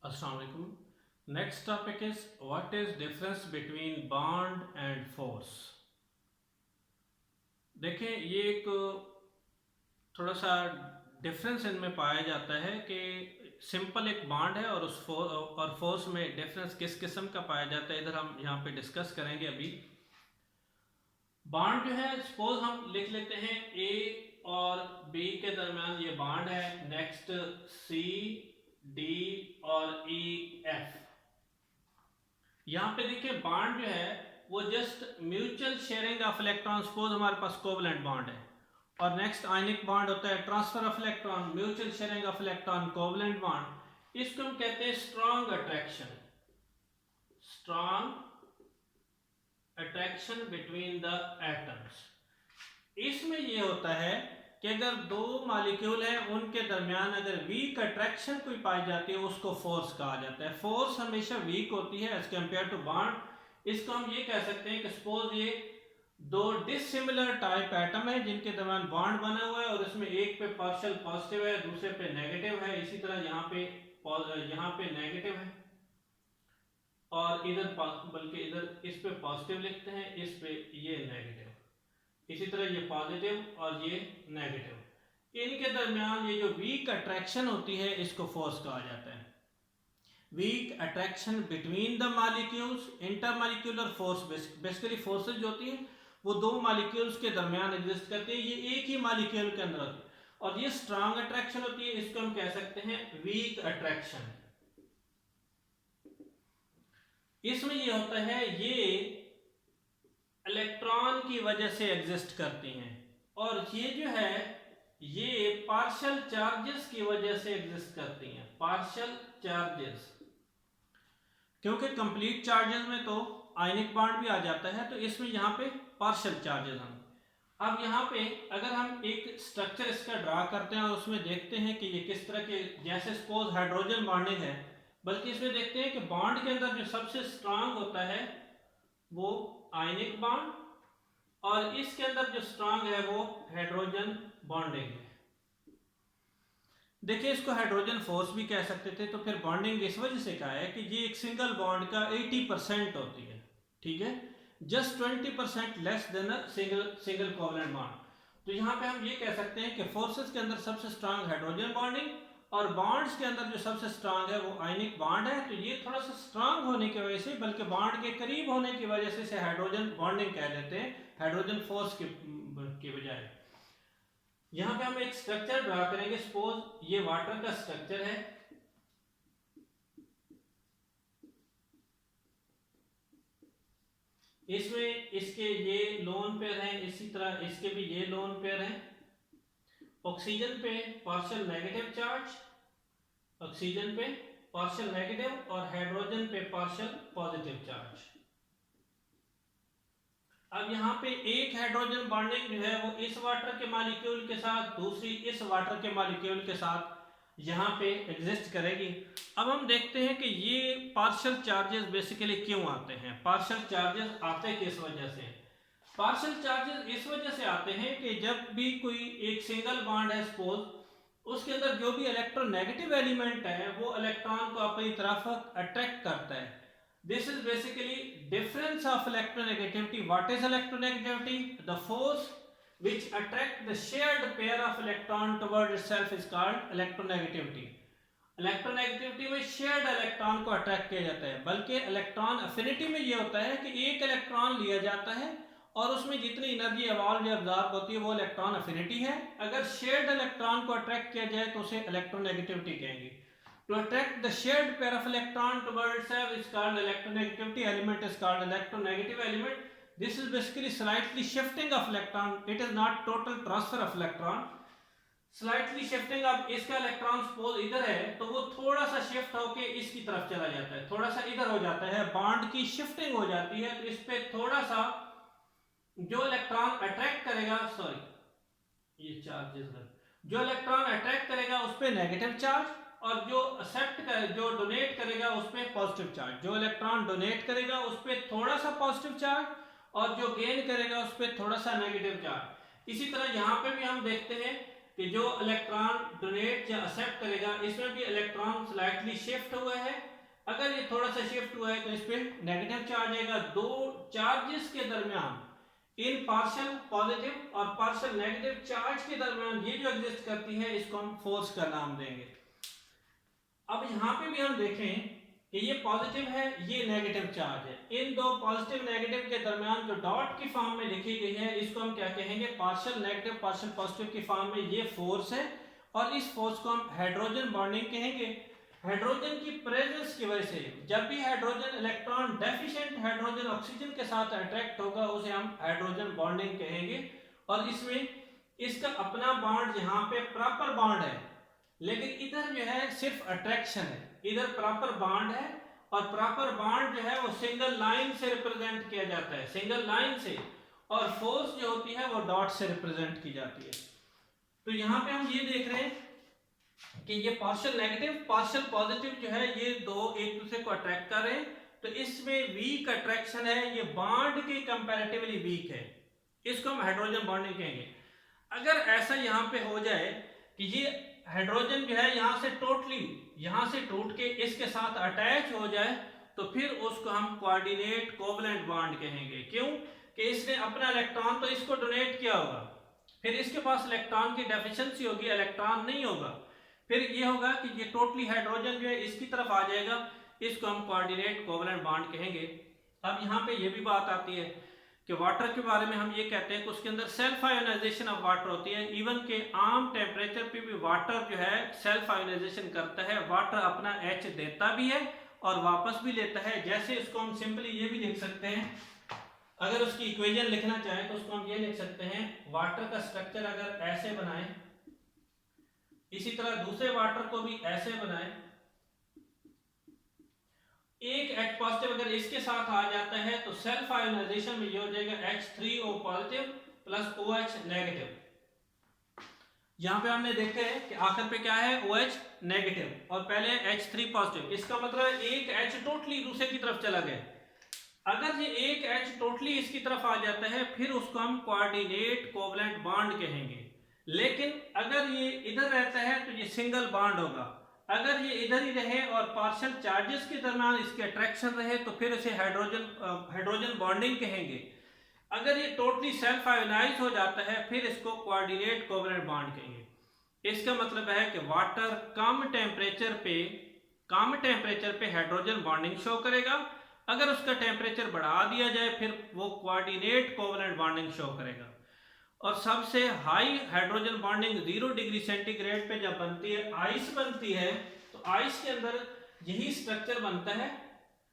अस्सलाम वालेकुम। Next topic is what is difference between bond and force. देखें, ये एक थोड़ा सा डिफरेंस इनमें पाया जाता है कि सिंपल एक बॉन्ड है और और फोर्स में डिफरेंस किस किस्म का पाया जाता है, इधर हम यहाँ पे डिस्कस करेंगे अभी। बॉन्ड जो है, सपोज हम लिख लेते हैं ए और बी के दरमियान ये बॉन्ड है, नेक्स्ट सी डी और ई एफ। यहाँ पे देखिए बॉन्ड जो है वो just mutual sharing of electron, suppose हमारे पास कोवलेंट बॉन्ड है। और नेक्स्ट आयनिक बॉन्ड होता है transfer of electron, mutual sharing of electron, covalent bond. इसको हम कहते हैं strong attraction, strong attraction between the atoms. इसमें ये होता है कि अगर दो मॉलिक्यूल हैं उनके दरमियान अगर वीक अट्रैक्शन कोई पाई जाती है उसको फोर्स कहा जाता है। फोर्स हमेशा वीक होती है एज कम्पेयर टू बॉन्ड। इसको हम ये कह सकते हैं कि सपोज ये दो डिसिमिलर टाइप एटम है जिनके दरमियान बॉन्ड बना हुआ है और इसमें एक पे पार्शियल पॉजिटिव है, दूसरे पे नेगेटिव है। इसी तरह यहाँ पे नेगेटिव है और इधर बल्कि इधर इस पे पॉजिटिव लिखते हैं, इस पे ये नेगेटिव। इसी तरह ये पॉजिटिव और ये नेगेटिव। इनके दरमियान ये जो वीक अट्रैक्शन होती है इसको फोर्स कहा जाता है। Weak attraction between the molecules, intermolecular force. Basically forces जो होती हैं वो दो मॉलिक्यूल्स के दरमियान एग्जिस्ट करती है, ये एक ही मॉलिक्यूल के अंदर होती है। और ये स्ट्रॉन्ग अट्रैक्शन होती है, इसको हम कह सकते हैं वीक अट्रैक्शन। इसमें ये होता है ये इलेक्ट्रॉन की वजह से एग्जिस्ट करती हैं और ये जो है ये पार्शियल चार्जेस की वजह से एग्जिस्ट करती हैं। पार्शियल चार्जेस, क्योंकि कंप्लीट चार्जेस में तो आयनिक बॉन्ड भी आ जाता है, तो इसमें यहाँ पे पार्शियल चार्जेस हम। अब यहाँ पे अगर हम एक स्ट्रक्चर इसका ड्रा करते हैं और उसमें देखते हैं कि ये किस तरह के, जैसे सपोज हाइड्रोजन बॉन्डिंग है, बल्कि इसमें देखते हैं कि बॉन्ड के अंदर जो सबसे स्ट्रांग होता है वो आयनिक बॉन्ड और इसके अंदर जो स्ट्रांग है वो हाइड्रोजन बॉन्डिंग है। देखिए इसको हाइड्रोजन फोर्स भी कह सकते थे। तो फिर बॉन्डिंग इस वजह से कहा है कि ये एक सिंगल बॉन्ड का 80% होती है, ठीक है, just 20% less than single covalent bond. तो यहाँ पे हम ये कह सकते हैं कि फोर्सेस के अंदर सबसे स्ट्रांग हाइड्रोजन बॉन्डिंग और बॉन्ड्स के अंदर जो सबसे स्ट्रांग है वो आयनिक बॉन्ड है। तो ये थोड़ा सा स्ट्रांग होने की वजह से, बल्कि बॉन्ड के करीब होने की वजह से इसे हाइड्रोजन बॉन्डिंग कह देते हैं, हाइड्रोजन फोर्स के बजाय। यहां पे हम एक स्ट्रक्चर ड्रा करेंगे। सपोज ये वाटर का स्ट्रक्चर है, इसमें इसके ये लोन पेयर हैं, इसी तरह इसके भी ये लोन पेयर हैं। ऑक्सीजन पे पार्शियल नेगेटिव चार्ज, ऑक्सीजन पे पार्शियल नेगेटिव और हाइड्रोजन पे पार्शियल पॉजिटिव चार्ज। अब यहाँ पे एक हाइड्रोजन बॉन्डिंग जो है वो इस वाटर के मॉलिक्यूल के साथ, दूसरी इस वाटर के मॉलिक्यूल के साथ यहाँ पे एग्जिस्ट करेगी। अब हम देखते हैं कि ये पार्शियल चार्जेस बेसिकली क्यों आते हैं। पार्शियल चार्जेस आते किस वजह से? पार्शियल चार्जेस इस वजह से आते हैं कि जब भी कोई एक सिंगल बॉन्ड है सपोज, उसके अंदर जो भी इलेक्ट्रोनेगेटिव एलिमेंट है वो इलेक्ट्रॉन को अपनी तरफ अट्रैक्ट करता है। This is basically difference of electronegativity. What is electronegativity? The force which attract the shared pair of electron toward itself is called electronegativity. Electronegativity में शेयर्ड इलेक्ट्रॉन को अट्रैक्ट किया जाता है, बल्कि इलेक्ट्रॉन अफिनिटी में ये होता है कि एक इलेक्ट्रॉन लिया जाता है और उसमें जितनी एनर्जी एवॉल्व या अब्जॉर्ब होती है वो इलेक्ट्रॉन अफिनिटी है। अगर शेयर्ड इलेक्ट्रॉन को अट्रैक्ट किया जाए तो उसे इलेक्ट्रोनेगेटिविटी कहेंगे। To attract the shared pair of electron toward itself is called electronegativity. Element is called electronegative element. This is basically slightly shifting of electron. It is not total transfer of electron. Slightly shifting, अब इसका electron suppose इधर है तो वो थोड़ा सा shift होके इसकी तरफ चला जाता है, थोड़ा सा इधर हो जाता है, बॉन्ड की शिफ्टिंग हो जाती है। तो इस पे थोड़ा सा जो इलेक्ट्रॉन अट्रैक्ट करेगा, सॉरी ये चार्जेस है, जो इलेक्ट्रॉन अट्रैक्ट करेगा उस पे नेगेटिव चार्ज और जो एक्सेप्ट कर, जो डोनेट करेगा उस पर पॉजिटिव चार्ज। जो इलेक्ट्रॉन डोनेट करेगा उस पर थोड़ा सा पॉजिटिव चार्ज और जो गेन करेगा उस पर थोड़ा सा नेगेटिव चार्ज। इसी तरह यहाँ पे भी हम देखते हैं कि जो इलेक्ट्रॉन डोनेट या एक्सेप्ट करेगा इसमें भी इलेक्ट्रॉन स्लाइटली शिफ्ट हुआ है। अगर ये थोड़ा सा शिफ्ट हुआ है तो इस पे नेगेटिव चार्ज आएगा। दो चार्जेस के दरमियान, इन पार्शियल पॉजिटिव और पार्शियल नेगेटिव चार्ज के दरमियान ये जो एग्जिस्ट करती है इसको हम फोर्स का नाम देंगे। अब यहाँ पे भी हम देखें कि ये पॉजिटिव है, ये नेगेटिव चार्ज है। इन दो पॉजिटिव नेगेटिव के दरमियान जो डॉट की फॉर्म में लिखी गई है इसको हम क्या कहेंगे, पार्शियल नेगेटिव पार्शियल पॉजिटिव की फॉर्म में ये फोर्स है और इस फोर्स को हम हाइड्रोजन बॉन्डिंग कहेंगे। हाइड्रोजन की प्रेजेंस की वजह से जब भी hydrogen electron deficient hydrogen oxygen के साथ अट्रैक्ट होगा उसे हम हाइड्रोजन बॉन्डिंग कहेंगे। और इसमें इसका अपना बॉन्ड यहाँ पे प्रॉपर बॉन्ड है, लेकिन इधर जो है सिर्फ अट्रैक्शन है, इधर प्रॉपर बॉन्ड है और प्रॉपर बॉन्ड जो है वो सिंगल लाइन से रिप्रेजेंट किया जाता है, सिंगल लाइन से, और फोर्स जो होती है वो डॉट से रिप्रेजेंट की जाती है। तो यहाँ पे हम ये देख रहे हैं कि ये पार्शियल नेगेटिव पार्शियल पॉजिटिव जो है ये दो एक दूसरे को अट्रैक्ट कर रहे हैं, तो इसमें वीक अट्रैक्शन है, ये बॉन्ड के कंपैरेटिवली वीक है, इसको हम हाइड्रोजन बॉन्डिंग कहेंगे। अगर ऐसा यहाँ पे हो जाए कि ये हाइड्रोजन जो है यहाँ से टोटली यहाँ से टूट के इसके साथ अटैच हो जाए तो फिर उसको हम कोऑर्डिनेट कोवलेंट बॉन्ड कहेंगे। क्यों कि इसने अपना इलेक्ट्रॉन तो इसको डोनेट किया होगा, फिर इसके पास इलेक्ट्रॉन की डेफिशिएंसी होगी, इलेक्ट्रॉन नहीं होगा, फिर ये होगा कि ये टोटली हाइड्रोजन जो है इसकी तरफ आ जाएगा, इसको हम कोऑर्डिनेट कोवलेंट बॉन्ड कहेंगे। अब यहाँ पे ये भी बात आती है कि वाटर के बारे में हम ये कहते हैं कि उसके अंदर सेल्फ आयोनाइजेशन ऑफ वाटर होती है। इवन के आम टेम्परेचर पे भी वाटर जो है सेल्फ आयोनाइजेशन करता है, वाटर अपना H देता भी है और वापस भी लेता है। जैसे इसको हम सिंपली ये भी लिख सकते हैं, अगर उसकी इक्वेशन लिखना चाहें तो उसको हम ये लिख सकते हैं, वाटर का स्ट्रक्चर अगर ऐसे बनाएं, इसी तरह दूसरे वाटर को भी ऐसे बनाएं, एक H पॉजिटिव अगर इसके साथ आ जाता है तो सेल्फ आयोनाइजेशन में ये हो जाएगा H3O positive plus OH negative. यहां पे हमने देखा है कि आखिर पे क्या है, OH नेगेटिव और पहले H3 पॉजिटिव, इसका मतलब एक H टोटली दूसरे की तरफ चला गया। अगर ये एक H टोटली इसकी तरफ आ जाता है फिर उसको हम कोऑर्डिनेट कोवलेंट बॉन्ड कहेंगे। लेकिन अगर ये इधर रहता है तो ये सिंगल बॉन्ड होगा, अगर ये इधर ही रहे और पार्शियल चार्जेस के दरमियान इसके अट्रैक्शन रहे तो फिर इसे हाइड्रोजन बॉन्डिंग कहेंगे। अगर ये टोटली सेल्फ आयोनाइज हो जाता है फिर इसको कोऑर्डिनेट कोवलेंट बॉन्ड कहेंगे। इसका मतलब है कि वाटर कम टेम्परेचर पे हाइड्रोजन बॉन्डिंग शो करेगा, अगर उसका टेम्परेचर बढ़ा दिया जाए फिर वो कोऑर्डिनेट कोवलेंट बॉन्डिंग शो करेगा। और सबसे high hydrogen bonding 0 degree centigrade पे जब बनती है, आइस बनती है, तो आइस के अंदर यही स्ट्रक्चर बनता है,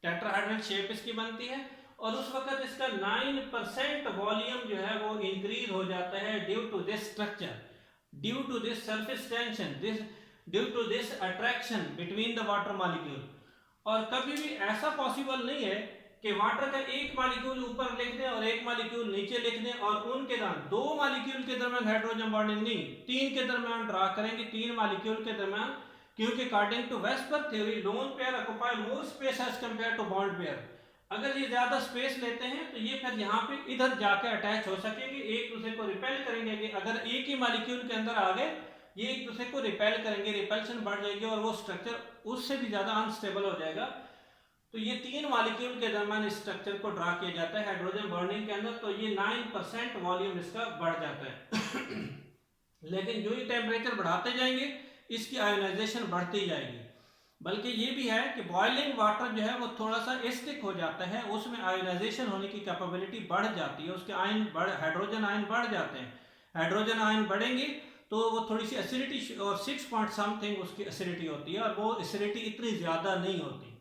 टेट्राहेड्रल शेप इसकी बनती है और उस वक्त इसका 9% वॉल्यूम जो है वो इंक्रीज हो जाता है due to this structure, due to this surface tension, due to this attraction between the water molecule. और कभी भी ऐसा पॉसिबल नहीं है कि वाटर का एक मॉलिक्यूल ऊपर लिख दें और एक मॉलिक्यूल नीचे लिख दें और उनके दरमियान दो मॉलिक्यूल के दरमियान हाइड्रोजन बॉन्डिंग नहीं, 3 के दरमियान ड्रा करेंगे, 3 मॉलिक्यूल के दरमियान, क्योंकि according to VSEPR theory lone pair occupy more space as compare to bond pair. अगर ये ज्यादा स्पेस लेते हैं तो ये फिर यहाँ पे इधर जाके अटैच हो सकेंगे, एक दूसरे को रिपेल करेंगे। कि अगर एक ही मॉलिक्यूल के अंदर आ गए ये एक दूसरे को रिपेल करेंगे, रिपल्शन बढ़ जाएगी और वो स्ट्रक्चर उससे भी ज्यादा अनस्टेबल हो जाएगा। तो ये 3 मॉलिक्यूल के दरमियान इस स्ट्रक्चर को ड्रा किया जाता है हाइड्रोजन बॉन्डिंग के अंदर, तो ये 9% वॉल्यूम इसका बढ़ जाता है। लेकिन जो ही टेम्परेचर बढ़ाते जाएंगे इसकी आयोनाइजेशन बढ़ती जाएगी। बल्कि ये भी है कि बॉइलिंग वाटर जो है वो थोड़ा सा एसिडिक हो जाता है, उसमें आयोनाइजेशन होने की कैपेबिलिटी बढ़ जाती है, उसके हाइड्रोजन आयन बढ़ जाते हैं। हाइड्रोजन आयन बढ़ेंगे तो वो थोड़ी सी एसिडिटी और 6 पॉइंट समथिंग उसकी एसिडिटी होती है और वो एसिडिटी इतनी ज़्यादा नहीं होती,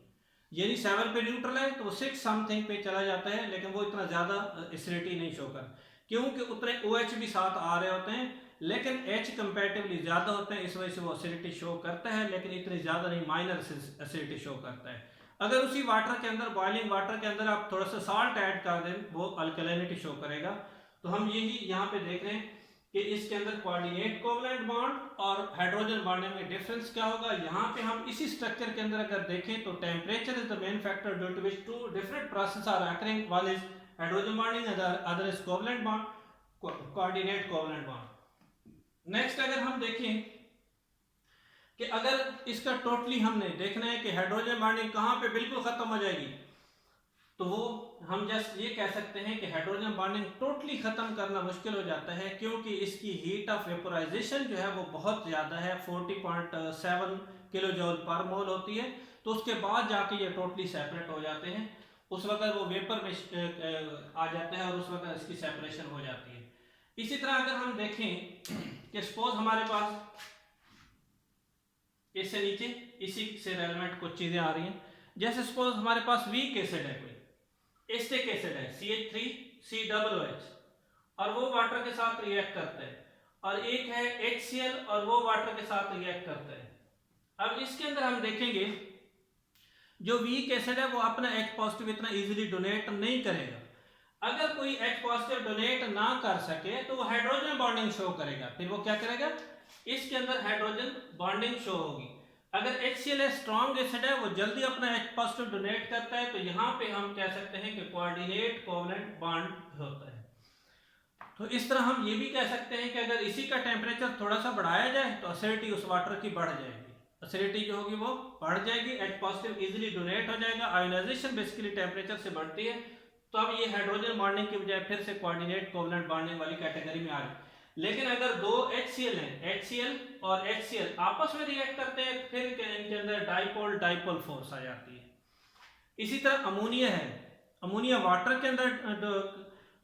यानी 7 पे न्यूट्रल है तो 6 समथिंग पे चला जाता है, लेकिन वो इतना ज़्यादा एसिडिटी नहीं शो कर, क्योंकि उतने OH भी साथ आ रहे होते हैं लेकिन H कंपैरेटिवली ज़्यादा होते हैं, इस वजह से वो एसिडिटी शो करता है, लेकिन इतनी ज़्यादा नहीं, माइनर एसिडिटी शो करता है। अगर उसी वाटर के अंदर बॉइलिंग वाटर के अंदर आप थोड़ा सा सॉल्ट ऐड कर दें वो अल्कलिनिटी शो करेगा। तो हम यही यहाँ पे देख रहे हैं कि इसके अंदर कोऑर्डिनेट कोवलेंट बॉन्ड और हाइड्रोजन बॉन्डिंग में डिफरेंस क्या होगा। यहाँ पे हम इसी स्ट्रक्चर के अंदर अगर देखें तो temperature is the main factor due to which 2 different process are occurring, one is hydrogen bonding, other is covalent bond, coordinate covalent bond. Next अगर हम देखें कि अगर इसका टोटली हमने देखना है कि हाइड्रोजन बॉन्डिंग कहाँ पे बिल्कुल खत्म हो जाएगी, तो वो हम जस्ट ये कह सकते हैं कि हाइड्रोजन बॉन्डिंग टोटली खत्म करना मुश्किल हो जाता है, क्योंकि इसकी हीट ऑफ वेपोराइजेशन जो है वो बहुत ज़्यादा है, 40.7 किलो जूल पर मोल होती है। तो उसके बाद जाके ये टोटली सेपरेट हो जाते हैं, उस वक्त वो वेपर में आ जाते हैं और उस वक्त इसकी सेपरेशन हो जाती है। इसी तरह अगर हम देखें कि सपोज हमारे पास इससे नीचे इसी से रेलेवेंट कुछ चीज़ें आ रही हैं, जैसे सपोज हमारे पास वीक एसिड है, कोई एसिटिक एसिड है CH3COOH, और वो वाटर के साथ रिएक्ट करता है, और एक है HCl और वो वाटर के साथ रिएक्ट करता है। अब इसके अंदर हम देखेंगे जो वीक एसिड है वो अपना H पॉजिटिव इतना इजीली डोनेट नहीं करेगा। अगर कोई H पॉजिटिव डोनेट ना कर सके तो वो हाइड्रोजन बॉन्डिंग शो करेगा। फिर वो क्या करेगा, इसके अंदर हाइड्रोजन बॉन्डिंग शो होगी। अगर HCl स्ट्रॉन्ग एसिड है, वो जल्दी अपना H पॉजिटिव डोनेट करता है, तो यहाँ पे हम कह सकते हैं कि कोऑर्डिनेट कोवलेंट बॉन्ड होता है। तो इस तरह हम ये भी कह सकते हैं कि अगर इसी का टेम्परेचर थोड़ा सा बढ़ाया जाए तो एसिडिटी उस वाटर की बढ़ जाएगी, एसिडिटी जो होगी वो बढ़ जाएगी, H पॉजिटिव इजीली डोनेट हो जाएगा। आयोनाइजेशन बेसिकली टेम्परेचर से बढ़ती है, तो अब ये हाइड्रोजन बॉन्डिंग की बजाय फिर से कोऑर्डिनेट कोवलेंट बॉन्डिंग वाली कैटेगरी में आ रही। लेकिन अगर दो HCl हैं, HCl और HCl आपस में रिएक्ट करते हैं, फिर इनके अंदर डाइपोल डाइपोल फोर्स आ जाती है। इसी तरह अमोनिया है, अमोनिया वाटर के अंदर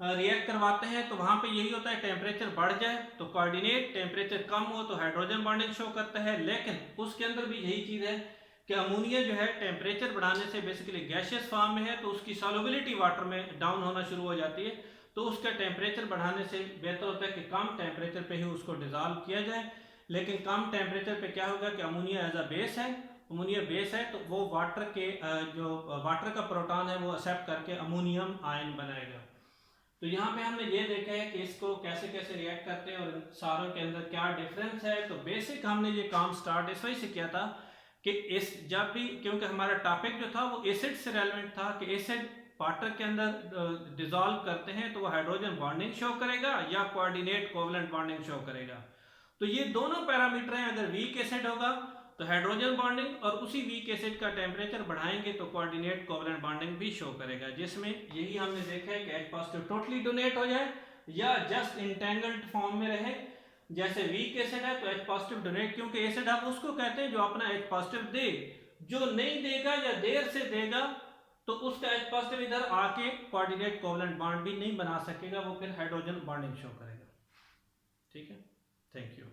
रिएक्ट करवाते हैं, तो वहां पे यही होता है, टेम्परेचर बढ़ जाए तो कोऑर्डिनेट, टेम्परेचर कम हो तो हाइड्रोजन बॉन्डिंग शो करता है। लेकिन उसके अंदर भी यही चीज है कि अमोनिया जो है टेम्परेचर बढ़ाने से बेसिकली गैसियस फॉर्म में है, तो उसकी सॉल्युबिलिटी वाटर में डाउन होना शुरू हो जाती है। तो उसका टेम्परेचर बढ़ाने से बेहतर होता है कि कम टेम्परेचर पे ही उसको डिजॉल्व किया जाए। लेकिन कम टेम्परेचर पे क्या होगा कि अमोनिया एज अ बेस है, अमोनिया बेस है, तो वो वाटर के जो वाटर का प्रोटॉन है वो एक्सेप्ट करके अमोनियम आयन बनाएगा। तो यहाँ पे हमने ये देखा है कि इसको कैसे कैसे रिएक्ट करते हैं और सारों के अंदर क्या डिफरेंस है। तो बेसिक हमने ये काम स्टार्ट इस वजह से किया था कि इस जब भी, क्योंकि हमारा टॉपिक जो था वो एसिड से रेलेवेंट था कि एसिड वाटर के अंदर डिजॉल्व करते हैं तो वो हाइड्रोजन बॉन्डिंग शो करेगा या कोऑर्डिनेट कोवलेंट बॉन्डिंग शो करेगा। तो ये दोनों पैरामीटर हैं, अगर वीक एसिड होगा तो हाइड्रोजन बॉन्डिंग, और उसी वीक एसिड का टेम्परेचर बढ़ाएंगे तो कोऑर्डिनेट कोवलेंट बॉन्डिंग भी शो करेगा, जिसमें यही हमने देखा है कि H पॉजिटिव टोटली डोनेट हो जाए या जस्ट इंटेंगल्ड फॉर्म में रहे। जैसे वीक एसिड है तो H पॉजिटिव डोनेट, क्योंकि एसिड आप उसको कहते हैं जो अपना H पॉजिटिव दे, जो नहीं देगा या देर से देगा तो उसका H पॉजिटिव इधर आके कोऑर्डिनेट कोवलेंट बॉन्ड भी नहीं बना सकेगा, वो फिर हाइड्रोजन बॉन्डिंग शो करेगा। ठीक है, थैंक यू।